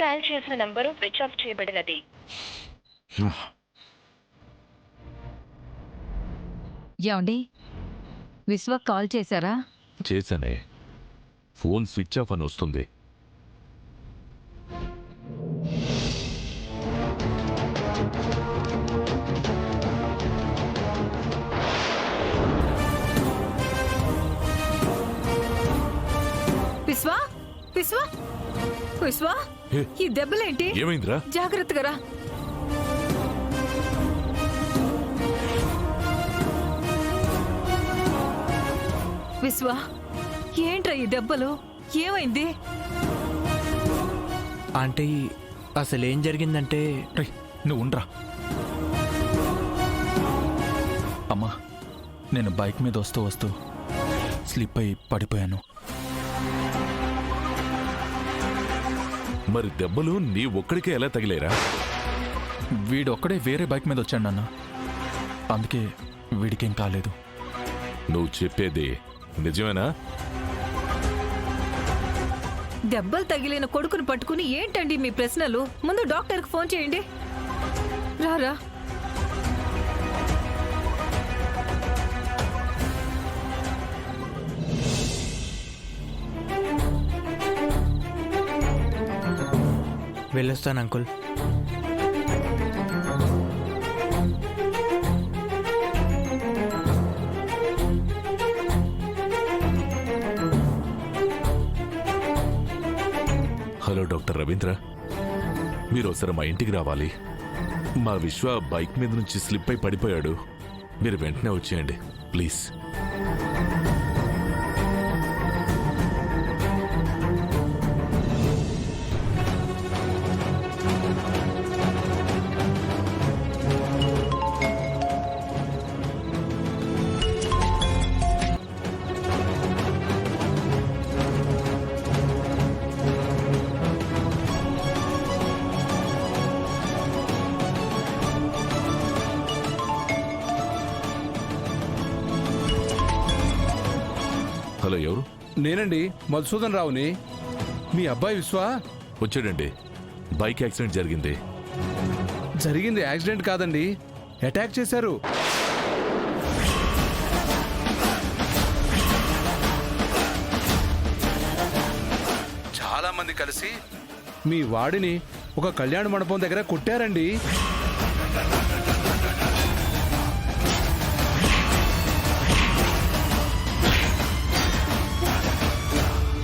Dial చేసిన number switch off చేయబడినది. ఏమండి, విశ్వ కాల్ చేశారా? చేశానే. ఫోన్ స్విచ్ ఆఫ్ అని వస్తుంది. విశ్వ విశ్వ విశ్వ, ఈ దెబ్బలేంటి? ఏమైందిరా? జాగ్రత్తగా రా. విశ్వ, ఏంట్రా ఈ దెబ్బలు? ఏమైంది? ఆంటీ, అసలేం జరిగిందంటే... నువ్వు ఉండరా. అమ్మా, నేను బైక్ మీద వస్తూ స్లిప్ అయి పడిపోయాను. మరి దెబ్బలు నీ ఒక్కడికే ఎలా తగిలేరా? వీడొక్కడే వేరే బైక్ మీద వచ్చాడు నాన్న, అందుకే వీడికేం కాలేదు. నువ్వు చెప్పేది నిజమేనా? దెబ్బలు తగిలిన కొడుకుని పట్టుకుని ఏంటండి మీ ప్రశ్నలు? ముందు డాక్టర్కి ఫోన్ చేయండి. రారా. వెళ్ళొస్తాను అంకుల్. హలో డాక్టర్ రవీంద్ర, మీరు ఒకసారి మా ఇంటికి రావాలి. మా విశ్వ బైక్ మీద నుంచి స్లిప్ అయి పడిపోయాడు. మీరు వెంటనే వచ్చేయండి ప్లీజ్. హలో, ఎవరు? నేనండి, మధుసూదన్ రావుని. మీ అబ్బాయి విశ్వ వచ్చాడండి. బైక్ యాక్సిడెంట్ జరిగింది. జరిగింది యాక్సిడెంట్ కాదండి, అటాక్ చేశారు. చాలా మంది కలిసి మీ వాడిని ఒక కళ్యాణ మండపం దగ్గర కొట్టారండి.